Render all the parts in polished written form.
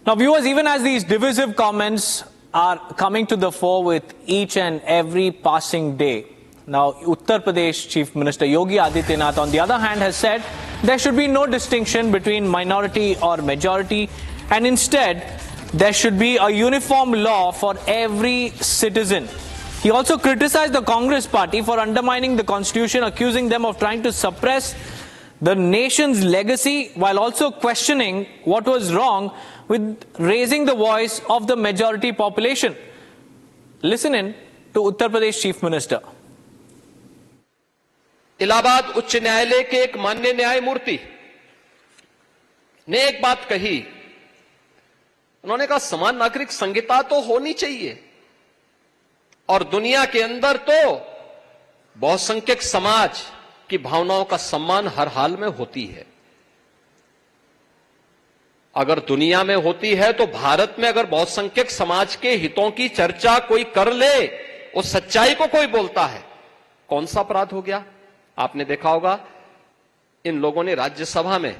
Now, viewers, even as these divisive comments are coming to the fore with each and every passing day, now Uttar Pradesh Chief Minister Yogi Adityanath, on the other hand, has said there should be no distinction between minority or majority, and instead there should be a uniform law for every citizen. He also criticized the Congress party for undermining the constitution, accusing them of trying to suppress the nation's legacy, while also questioning what was wrong with raising the voice of the majority population. Listen in to Uttar Pradesh Chief Minister. Allahabad उच्च न्यायालय के एक माननीय न्यायमूर्ति ने एक बात कही। उन्होंने कहा समान नागरिक संहिता तो होनी चाहिए और दुनिया के अंदर तो बहुसंख्यक समाज की भावनाओं का सम्मान हर हाल में होती है। अगर दुनिया में होती है तो भारत में अगर बहुसंख्यक समाज के हितों की चर्चा कोई कर ले, उस सच्चाई को कोई बोलता है, कौन सा अपराध हो गया? आपने देखा होगा इन लोगों ने राज्यसभा में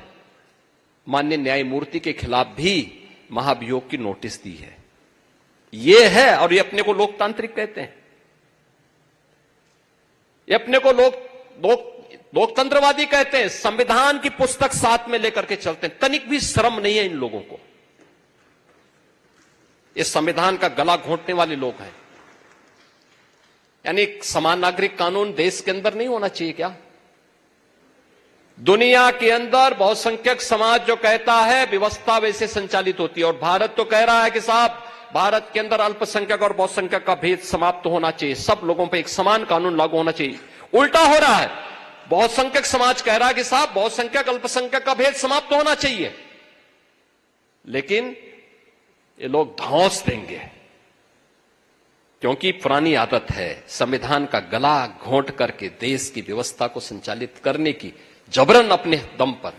माननीय न्यायमूर्ति के खिलाफ भी महाभियोग की नोटिस दी है। ये है, और ये अपने को लोकतांत्रिक कहते हैं, ये अपने को लोकतंत्रवादी कहते हैं, संविधान की पुस्तक साथ में लेकर के चलते हैं। तनिक भी शर्म नहीं है इन लोगों को। ये संविधान का गला घोंटने वाले लोग हैं। यानी समान नागरिक कानून देश के अंदर नहीं होना चाहिए क्या? दुनिया के अंदर बहुसंख्यक समाज जो कहता है व्यवस्था वैसे संचालित होती है, और भारत तो कह रहा है कि साहब भारत के अंदर अल्पसंख्यक और बहुसंख्यक का भेद समाप्त होना चाहिए, सब लोगों पर एक समान कानून लागू होना चाहिए। उल्टा हो रहा है, बहुसंख्यक समाज कह रहा है कि साहब बहुसंख्यक अल्पसंख्यक का भेद समाप्त होना चाहिए, लेकिन ये लोग धौंस देंगे, क्योंकि पुरानी आदत है संविधान का गला घोंट करके देश की व्यवस्था को संचालित करने की, जबरन अपने दम पर।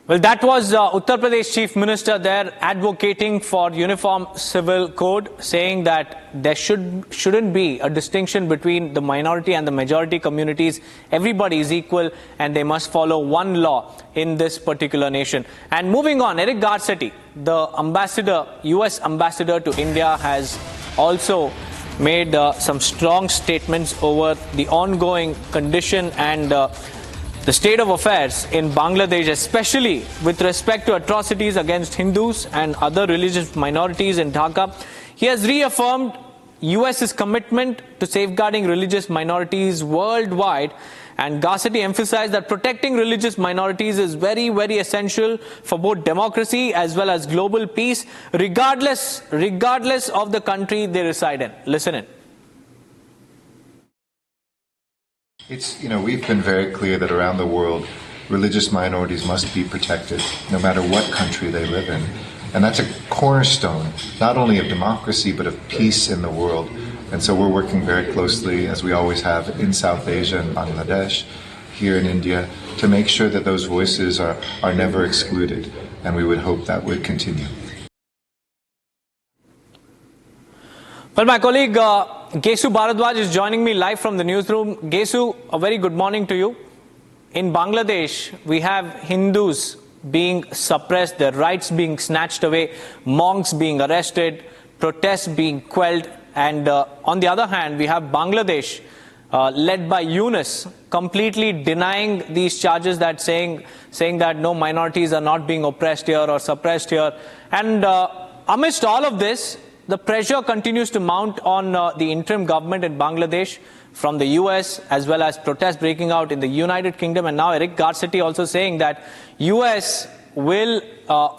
Well, that was Uttar Pradesh Chief Minister there advocating for uniform civil code, saying that there shouldn't be a distinction between the minority and the majority communities. Everybody is equal and they must follow one law in this particular nation. And moving on, Eric Garcetti, the ambassador, US ambassador to India, has also made some strong statements over the ongoing condition and the state of affairs in Bangladesh, especially with respect to atrocities against Hindus and other religious minorities in Dhaka. He has reaffirmed US's commitment to safeguarding religious minorities worldwide, and Garcetti emphasized that protecting religious minorities is very, very essential for both democracy as well as global peace, regardless of the country they reside in. Listen in. We've been very clear that around the world, religious minorities must be protected, no matter what country they live in. And that's a cornerstone, not only of democracy, but of peace in the world. And so we're working very closely, as we always have, in South Asia and Bangladesh, here in India, to make sure that those voices are never excluded. And we would hope that would continue. Well, my colleague Gesu Bharadwaj is joining me live from the newsroom. Gesu, a very good morning to you. In Bangladesh, we have Hindus being suppressed, their rights being snatched away, monks being arrested, protests being quelled, and on the other hand, we have Bangladesh led by Yunus completely denying these charges, that saying that no, minorities are not being oppressed here or suppressed here. And amidst all of this, the pressure continues to mount on the interim government in Bangladesh from the US, as well as protests breaking out in the United Kingdom. And now Eric Garcetti also saying that US will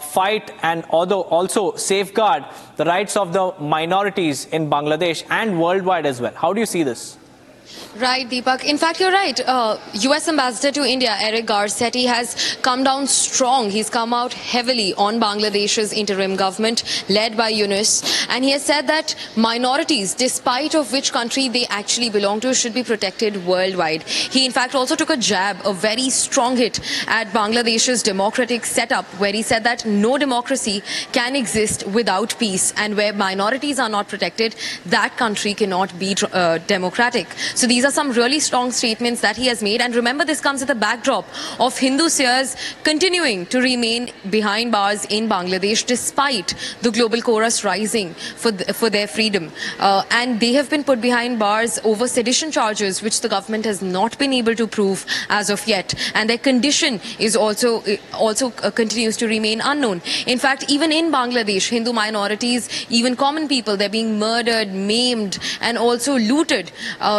fight and also safeguard the rights of the minorities in Bangladesh and worldwide as well. How do you see this? Right, Deepak. In fact, you're right. US Ambassador to India, Eric Garcetti, has come down strong. He's come out heavily on Bangladesh's interim government led by Yunus. And he has said that minorities, despite of which country they actually belong to, should be protected worldwide. He, in fact, also took a jab, a very strong hit at Bangladesh's democratic setup, where he said that no democracy can exist without peace. And where minorities are not protected, that country cannot be democratic. So these are some really strong statements that he has made. And remember, this comes at the backdrop of Hindu seers continuing to remain behind bars in Bangladesh despite the global chorus rising for their freedom. And they have been put behind bars over sedition charges, which the government has not been able to prove as of yet. And their condition is also continues to remain unknown. In fact, even in Bangladesh, Hindu minorities, even common people, they're being murdered, maimed, and also looted.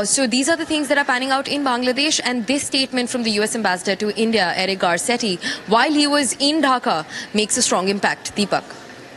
So these are the things that are panning out in Bangladesh. And this statement from the US ambassador to India, Eric Garcetti, while he was in Dhaka, makes a strong impact. Deepak.